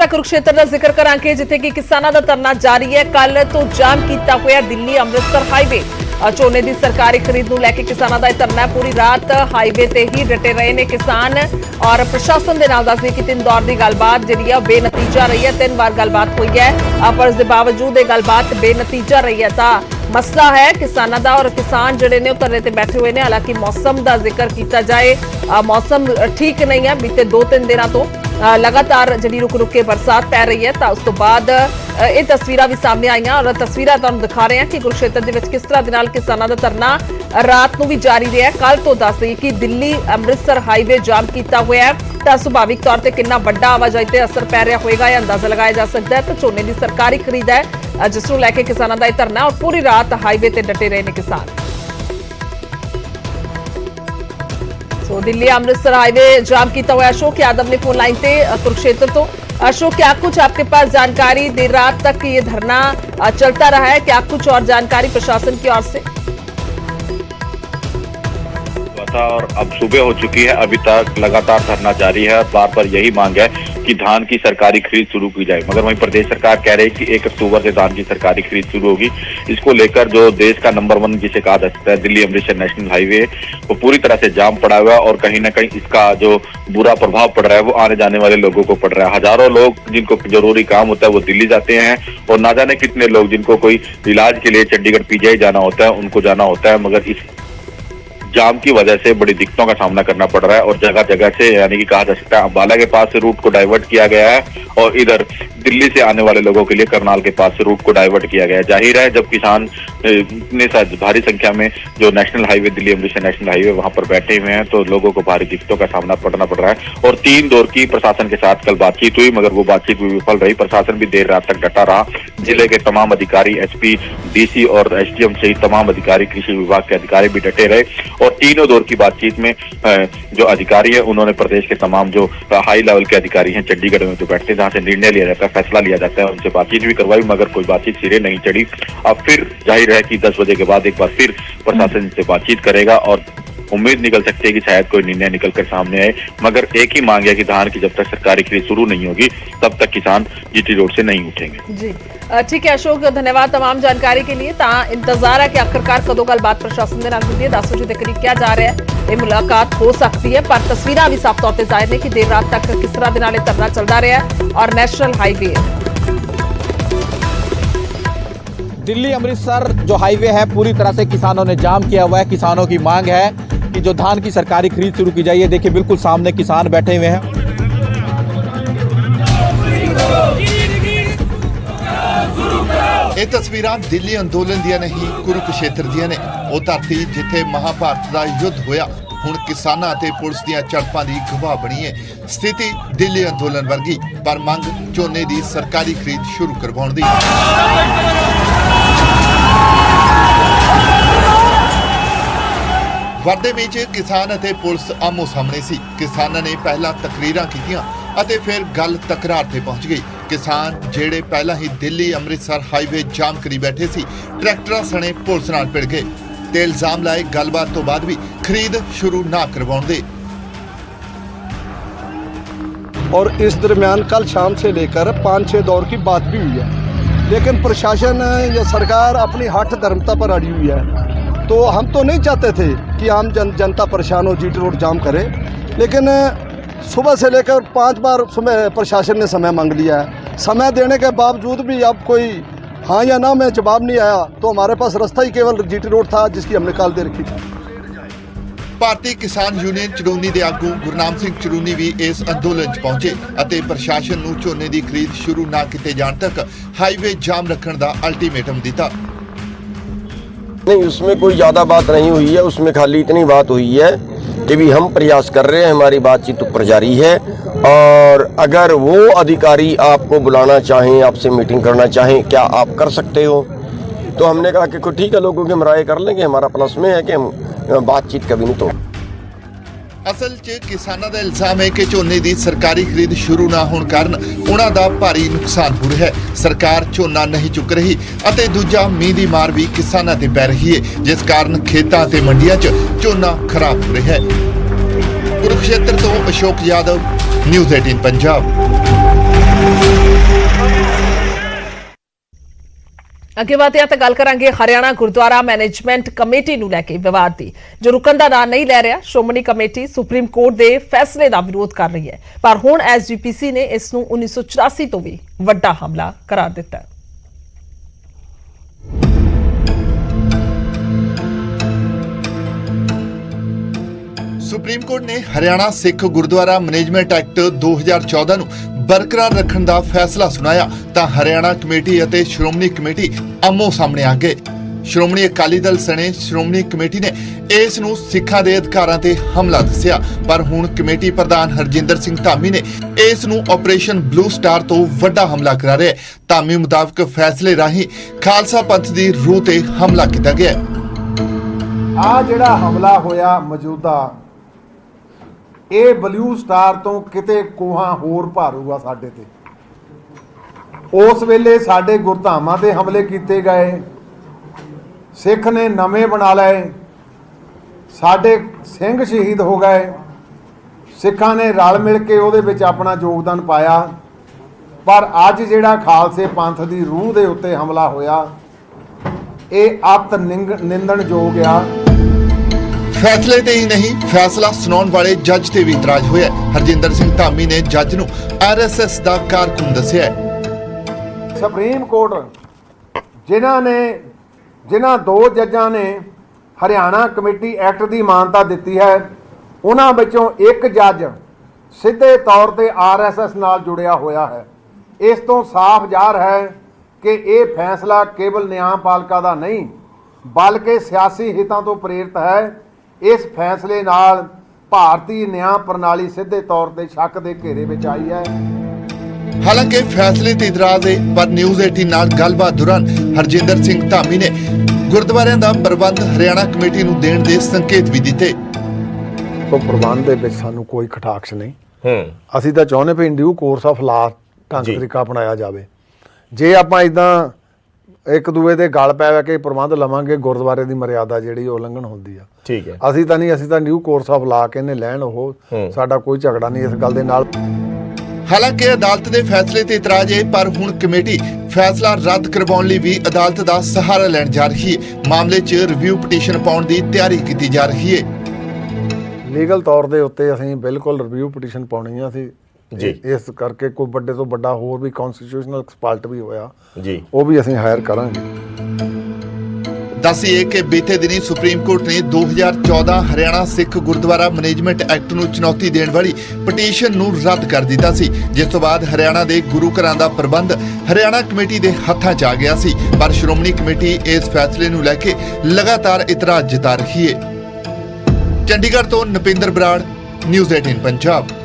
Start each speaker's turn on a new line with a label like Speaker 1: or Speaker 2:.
Speaker 1: कुरुक्षेत्र का जिक्र करांगे जिथे कि किसानां दा धरना जारी है। कल तो जाम कीता होया दिल्ली अमृतसर हाईवे झोने की सरकारी खरीद नूं लैके किसानां दा इह धरना पूरी रात हाईवे ते ही डटे रहे ने किसान और प्रशासन दे नाल दस दें कि 3 दौर की गलबात जिहड़ी है बेनतीजा रही है। 3 बार गलबात हुई है पर इस दे बावजूद ये गलबात बेनतीजा रही है। तां मसला है किसानां दा और किसान जिहड़े ने धरने ते बैठे हुए ने। हालांकि मौसम का जिक्र किया जाए मौसम ठीक नहीं है। बीते 2-3 दिनों तो लगातार जी रुक रुक के बरसात पै रही है। तो उस तो बाद ये तस्वीरां भी सामने आईयां और तस्वीरां तुहानूं दिखा रहे हैं कि कुरुक्षेत्र दे विच किस तरह दे नाल किसानां दा धरना रात नूं भी जारी रहा। कल तो दस दें कि दिल्ली अमृतसर हाईवे जाम किया हुआ है तो सुभाविक तौर पर कितना बड़ा आवाजाही ते असर पै रहा होगा यह अंदाजा लगाया जा सकता है। तो झोने की सरकारी खरीद है जिस नूं लैके किसानां दा यह धरना और पूरी रात हाईवे ते डटे रहे ने किसान। तो दिल्ली अमृतसर हाईवे जाम किया हुआ। अशोक यादव ने फोन लाइन से कुरुक्षेत्र तो। अशोक, क्या कुछ आपके पास जानकारी? देर रात तक ये धरना चलता रहा है, क्या कुछ और जानकारी प्रशासन की ओर से?
Speaker 2: और अब सुबह हो चुकी है, अभी तक लगातार धरना जारी है। बार बार यही मांग है कि धान की सरकारी खरीद शुरू की जाए, मगर वहीं प्रदेश सरकार कह रही है कि 1 अक्टूबर से धान की सरकारी खरीद शुरू होगी। इसको लेकर जो देश का नंबर 1 जिसे कहा जा सकता है दिल्ली अमृतसर नेशनल हाईवे वो पूरी तरह से जाम पड़ा हुआ है और कहीं ना कहीं इसका जो बुरा प्रभाव पड़ रहा है वो आने जाने वाले लोगों को पड़ रहा है। हजारों लोग जिनको जरूरी काम होता है वो दिल्ली जाते हैं और ना जाने कितने लोग जिनको कोई इलाज के लिए चंडीगढ़ पीजीआई जाना होता है उनको जाना होता है, मगर इस जाम की वजह से बड़ी दिक्कतों का सामना करना पड़ रहा है। और जगह जगह से यानी कि कहा जा सकता है अंबाला के पास से रूट को डाइवर्ट किया गया है और इधर दिल्ली से आने वाले लोगों के लिए करनाल के पास से रूट को डाइवर्ट किया गया है। जाहिर है जब किसान इतने भारी संख्या में जो national highway Delhi Amritsar national highway वहां पर बैठे हुए हैं तो लोगों को भारी दिक्कतों का सामना करना पड़ रहा है। और 3 दौर की प्रशासन के साथ कल बातचीत हुई मगर वो बातचीत भी विफल रही। प्रशासन भी देर रात तक डटा रहा। जिले के तमाम अधिकारी एसपी, डीसी और एसडीएम सहित तमाम अधिकारी, कृषि विभाग के अधिकारी भी डटे रहे और तीनों दौर की बातचीत में जो अधिकारी है उन्होंने प्रदेश के तमाम जो हाई लेवल के अधिकारी हैं चंडीगढ़ में जो बैठते हैं जहां से निर्णय लिया जाता है, फैसला लिया जाता है, उनसे बातचीत भी करवाई मगर कोई बातचीत सिरे नहीं चढ़ी। अब फिर जाहिर है कि 10 बजे के बाद एक बार फिर प्रशासन से बातचीत करेगा और उम्मीद निकल सकती है कि शायद कोई निर्णय निकल कर सामने आए। मगर एक ही मांग है कि धान की जब तक सरकारी खरीद शुरू नहीं होगी तब तक किसान जीटी रोड से नहीं उठेंगे।
Speaker 1: जी ठीक है अशोक, धन्यवाद तमाम जानकारी के लिए। इंतजार है कि आखिरकार कदों गलबात प्रशासन के नाल होंदी है। 10 बजे के करीब क्या जा रहा है ये मुलाकात हो सकती है पर तस्वीरें भी साफ तौर पर जाहिर ने कि देर रात तक किस तरह के नाल धरना चलता रहा है और नेशनल हाईवे
Speaker 3: दिल्ली अमृतसर जो हाईवे है पूरी तरह से किसानों ने जाम किया हुआ है। किसानों की मांग है कि जो धान की सरकारी खरीद शुरू की जाए। देखिए बिल्कुल सामने किसान बैठे हुए हैं।
Speaker 4: ये तस्वीरां दिल्ली अंदोलन दियां नहीं कुरुक्षेत्र दियां ने। वो धरती जिथे महाभारत का युद्ध होया हुण किसानां ते पुलिस दियां झड़पां दी गवाह बनी है। स्थिति दिल्ली अंदोलन वर्गी पर मंग झोने दी सरकारी खरीद शुरू करवाउण दी। वर्दे विच किसान अते पुलिस आमो सामने सी। किसानां ने पहला तकरीरां कीतियां अते फिर गल तकरार ते पहुंच गई। किसान जेड़े पहला ही दिल्ली अमृतसर हाईवे जाम करी बैठे सी ट्रैक्टरां सने पुलिस नाल भिड़ गए ते इल्जाम लाए गलबात तो बाद भी खरीद शुरू ना करवाउण दे।
Speaker 5: और इस दरमियान कल शाम से लेकर 5-6 दौर की बात भी हुई है लेकिन प्रशासन या सरकार अपनी हठ धर्मता पर अड़ी हुई है। तो हम तो नहीं चाहते थे कि आम जनता परेशान हो, जीटी रोड जाम करे, लेकिन सुबह से लेकर 5 बार सुबह प्रशासन ने समय मांग लिया है। समय देने के बावजूद भी अब कोई हाँ या ना में जवाब नहीं आया। तो हमारे पास रास्ता ही केवल जीटी रोड था जिसकी हमने काल दे रखी थी।
Speaker 4: भारतीय किसान यूनियन चड़ूनी के आगू गुरनाम सिंह चड़ूनी भी इस अंदोलन च पहुंचे अते प्रशासन नूं झोने की खरीद शुरू ना किए जाने तक हाईवे जाम रखने का अल्टीमेटम दिता।
Speaker 6: नहीं, उसमें कोई ज़्यादा बात नहीं हुई है। उसमें खाली इतनी बात हुई है कि भी हम प्रयास कर रहे हैं, हमारी बातचीत ऊपर जारी है और अगर वो अधिकारी आपको बुलाना चाहें, आपसे मीटिंग करना चाहें, क्या आप कर सकते हो? तो हमने कहा कि ठीक है, लोगों के हम राय कर लेंगे। हमारा प्लस में है कि हम बातचीत कभी नहीं तोड़।
Speaker 4: असल च किसानां दा इल्जाम है कि झोने की सरकारी खरीद शुरू ना होने कारण उन्हां दा भारी नुकसान हो रहा है। सरकार झोना नहीं चुक रही अते दूजा मींह दी मार भी किसानां ते पै रही है जिस कारण खेतां ते मंडियां च झोना खराब हो रहा है। कुरुक्षेत्र तो अशोक यादव, न्यूज़ 18 पंजाब।
Speaker 1: ਅੱਗੇ ਵਧਦੇ ਹਾਂ ਤਾਂ ਗੱਲ ਕਰਾਂਗੇ ਹਰਿਆਣਾ ਗੁਰਦੁਆਰਾ ਮੈਨੇਜਮੈਂਟ ਕਮੇਟੀ ਨੂੰ ਲੈ ਕੇ ਵਿਵਾਦ ਦੀ, ਜੋ ਰੁਕਣ ਦਾ ਨਾਂ ਨਹੀਂ ਲੈ ਰਿਹਾ। ਸ਼੍ਰੋਮਣੀ ਕਮੇਟੀ ਸੁਪਰੀਮ ਕੋਰਟ ਦੇ ਫੈਸਲੇ ਦਾ ਵਿਰੋਧ ਕਰ ਰਹੀ ਹੈ, ਪਰ ਹੁਣ ਐਸਜੀਪੀਸੀ ਨੇ ਇਸ ਨੂੰ 1984 ਤੋਂ ਵੀ ਵੱਡਾ ਹਮਲਾ ਕਰਾਰ ਦਿੱਤਾ ਹੈ।
Speaker 4: ਸੁਪਰੀਮ ਕੋਰਟ ਨੇ ਹਰਿਆਣਾ ਸਿੱਖ ਗੁਰਦੁਆਰਾ ਮੈਨੇਜਮੈਂਟ ਐਕਟ 2014 ਨੂੰ ਬਰਕਰਾਰ ਰੱਖਣ ਦਾ ਫੈਸਲਾ ਸੁਣਾਇਆ ਤਾਂ ਹਰਿਆਣਾ ਕਮੇਟੀ ਅਤੇ ਸ਼੍ਰੋਮਣੀ ਕਮੇਟੀ ਆਮੋ ਸਾਹਮਣੇ ਆ ਗਏ। ਸ਼੍ਰੋਮਣੀ ਅਕਾਲੀ ਦਲ ਸਣੇ ਸ਼੍ਰੋਮਣੀ ਕਮੇਟੀ ਨੇ ਇਸ ਨੂੰ ਸਿੱਖਾਂ ਦੇ ਅਧਿਕਾਰਾਂ ਤੇ ਹਮਲਾ ਦੱਸਿਆ, ਪਰ ਹੁਣ ਕਮੇਟੀ ਪ੍ਰਧਾਨ ਹਰਜਿੰਦਰ ਸਿੰਘ ਧਾਮੀ ਨੇ ਇਸ ਨੂੰ ਆਪਰੇਸ਼ਨ ਬਲੂ ਸਟਾਰ ਤੋਂ ਵੱਡਾ ਹਮਲਾ ਕਰਾਰਿਆ। ਧਾਮੀ ਮੁਤਾਬਕ ਫੈਸਲੇ ਰਾਹੀਂ ਖਾਲਸਾ ਪੰਥ ਦੀ ਰੂਹ ਤੇ ਹਮਲਾ ਕੀਤਾ ਗਿਆ।
Speaker 7: ਆ ਜਿਹੜਾ ਹਮਲਾ ਹੋਇਆ ਮੌਜੂਦਾ, ਇਹ ਬਲੂ ਸਟਾਰ ਤੋਂ ਕਿਤੇ ਕੋਹਾਂ ਹੋਰ ਭਾਰੂਗਾ ਸਾਡੇ ਤੇ। ਉਸ ਵੇਲੇ ਸਾਡੇ ਗੁਰਧਾਮਾਂ ਤੇ ਹਮਲੇ ਕੀਤੇ ਗਏ, ਸਿੱਖ ਨੇ ਨਵੇਂ ਬਣਾ ਲਏ, ਸਾਡੇ ਸਿੰਘ ਸ਼ਹੀਦ ਹੋ ਗਏ, ਸਿੱਖਾਂ ਨੇ ਰਲ ਮਿਲ ਕੇ ਉਹਦੇ ਵਿੱਚ ਆਪਣਾ ਯੋਗਦਾਨ ਪਾਇਆ। ਪਰ ਅੱਜ ਜਿਹੜਾ ਖਾਲਸੇ ਪੰਥ ਦੀ ਰੂਹ ਦੇ ਉੱਤੇ ਹਮਲਾ ਹੋਇਆ, ਇਹ ਅਤ ਨਿੰਦਣਯੋਗ ਆ।
Speaker 4: ਫੈਸਲੇ ਤੇ ਹੀ ਨਹੀਂ, ਫੈਸਲਾ ਸੁਣਾਉਣ ਵਾਲੇ ਜੱਜ ਤੇ ਵੀ ਇਤਰਾਜ਼ ਹੋਇਆ। ਹਰਜਿੰਦਰ ਸਿੰਘ ਧਾਮੀ ਨੇ ਜੱਜ ਨੂੰ ਆਰਐਸਐਸ ਦਾ ਕਾਰਕੁਨ ਦੱਸਿਆ।
Speaker 7: ਸੁਪਰੀਮ ਕੋਰਟ ਜਿਨ੍ਹਾਂ ਦੋ ਜੱਜਾਂ ਨੇ ਹਰਿਆਣਾ ਕਮੇਟੀ ਐਕਟ ਦੀ ਮਾਨਤਾ ਦਿੱਤੀ ਹੈ, ਉਹਨਾਂ ਵਿੱਚੋਂ ਇੱਕ ਜੱਜ ਸਿੱਧੇ ਤੌਰ ਤੇ ਆਰਐਸਐਸ ਨਾਲ ਜੁੜਿਆ ਹੋਇਆ ਹੈ। ਇਸ ਤੋਂ ਸਾਫ਼ ਜ਼ਾਹਰ ਹੈ ਕਿ ਇਹ ਫੈਸਲਾ ਕੇਵਲ ਨਿਆਂਪਾਲਿਕਾ ਦਾ ਨਹੀਂ, ਬਲਕਿ ਸਿਆਸੀ ਹਿੱਤਾਂ ਤੋਂ ਪ੍ਰੇਰਿਤ ਹੈ। ਇਸ ਫੈਸਲੇ ਨਾਲ ਭਾਰਤੀ ਨਿਆਂ ਪ੍ਰਣਾਲੀ ਸਿੱਧੇ ਤੌਰ ਤੇ ਸ਼ੱਕ ਦੇ ਘੇਰੇ ਵਿੱਚ ਆਈ ਹੈ।
Speaker 4: ਹਾਲਾਂਕਿ ਫੈਸਲੇ ਤੇ ਇਤਰਾਜ਼ ਹੈ, ਪਰ ਨਿਊਜ਼ 18 ਨਾਲ ਗੱਲਬਾਤ ਦੌਰਾਨ ਹਰਜਿੰਦਰ ਸਿੰਘ ਧਾਮੀ ਨੇ ਗੁਰਦੁਆਰਿਆਂ ਦਾ ਪ੍ਰਬੰਧ ਹਰਿਆਣਾ ਕਮੇਟੀ ਨੂੰ ਦੇਣ ਦੇ ਸੰਕੇਤ ਵੀ ਦਿੱਤੇ।
Speaker 7: ਉਹ ਪ੍ਰਬੰਧ ਦੇ ਵਿੱਚ ਸਾਨੂੰ ਕੋਈ ਖਟਾਕਸ਼ ਨਹੀਂ। ਅਸੀਂ ਤਾਂ ਚਾਹੁੰਦੇ ਵੀ ਡਿਊ ਕੋਰਸ ਆਫ ਲਾ ਢੰਗ ਤਰੀਕਾ ਅਪਣਾਇਆ ਜਾਵੇ। ਜੇ ਆਪਾਂ ਇਦਾਂ ਇੱਕ ਦੂਏ ਦੇ ਗਲ ਪੈ ਕੇ ਪ੍ਰਬੰਧ ਲਵਾਂਗੇ, ਗੁਰਦੁਆਰੇ ਦੀ ਮਰਿਆਦਾ ਜਿਹੜੀ ਉਲੰਘਣ ਹੁੰਦੀ ਆ।
Speaker 8: ਠੀਕ ਹੈ,
Speaker 7: ਅਸੀਂ ਤਾਂ ਨਹੀਂ, ਅਸੀਂ ਤਾਂ ਨਿਊ ਕੋਰਸ ਆਫ ਲਾ ਕੇ ਇਹਨੇ ਲੈਣ, ਉਹ ਸਾਡਾ ਕੋਈ ਝਗੜਾ ਨਹੀਂ ਇਸ ਗੱਲ ਦੇ ਨਾਲ।
Speaker 4: ਹਾਲਾਂਕਿ ਅਦਾਲਤ ਦੇ ਫੈਸਲੇ ਤੇ ਇਤਰਾਜ਼ ਹੈ, ਪਰ ਹੁਣ ਕਮੇਟੀ ਫੈਸਲਾ ਰੱਦ ਕਰਵਾਉਣ ਲਈ ਵੀ ਅਦਾਲਤ ਦਾ ਸਹਾਰਾ ਲੈਣ ਜਾ ਰਹੀ ਹੈ। ਮਾਮਲੇ 'ਚ ਰਿਵਿਊ ਪਟੀਸ਼ਨ ਪਾਉਣ ਦੀ ਤਿਆਰੀ ਕੀਤੀ ਜਾ ਰਹੀ ਹੈ।
Speaker 7: ਲੀਗਲ ਤੌਰ ਦੇ ਉੱਤੇ ਅਸੀਂ ਬਿਲਕੁਲ ਰਿਵਿਊ ਪਟੀਸ਼ਨ ਪਾਉਣੀ ਆ ਅਸੀਂ
Speaker 8: ਜੀ।
Speaker 7: ਇਸ ਕਰਕੇ ਕੋਈ ਵੱਡੇ ਤੋਂ ਵੱਡਾ ਹੋਰ ਵੀ ਕਨਸਟੀਟਿਊਸ਼ਨਲ ਐਕਸਪਰਟ ਵੀ ਹੋਇਆ
Speaker 8: ਜੀ,
Speaker 7: ਉਹ ਵੀ ਅਸੀਂ ਹਾਇਰ ਕਰਾਂਗੇ।
Speaker 4: ਦੱਸੀਏ ਕਿ ਬੀਤੇ ਦਿਨੀ ਸੁਪਰੀਮ ਕੋਰਟ ਨੇ 2014 ਹਰਿਆਣਾ ਸਿੱਖ ਗੁਰਦੁਆਰਾ ਮੈਨੇਜਮੈਂਟ ਐਕਟ ਨੂੰ ਚੁਣੌਤੀ ਦੇਣ ਵਾਲੀ ਪਟੀਸ਼ਨ ਨੂੰ ਰੱਦ ਕਰ ਦਿੱਤਾ ਸੀ, ਜਿਸ ਤੋਂ ਬਾਅਦ ਹਰਿਆਣਾ ਦੇ ਗੁਰੂ ਘਰਾਂ ਦਾ ਪ੍ਰਬੰਧ ਹਰਿਆਣਾ ਕਮੇਟੀ ਦੇ ਹੱਥਾਂ 'ਚ ਆ ਗਿਆ ਸੀ। ਪਰ ਸ਼੍ਰੋਮਣੀ ਕਮੇਟੀ ਇਸ ਫੈਸਲੇ ਨੂੰ ਲੈ ਕੇ ਲਗਾਤਾਰ ਇਤਰਾਜ਼ ਜਤਾ ਰਹੀ ਹੈ। ਚੰਡੀਗੜ੍ਹ ਤੋਂ ਨਪਿੰਦਰ ਬਰਾੜ, ਨਿਊਜ਼ 18 ਪੰਜਾਬ।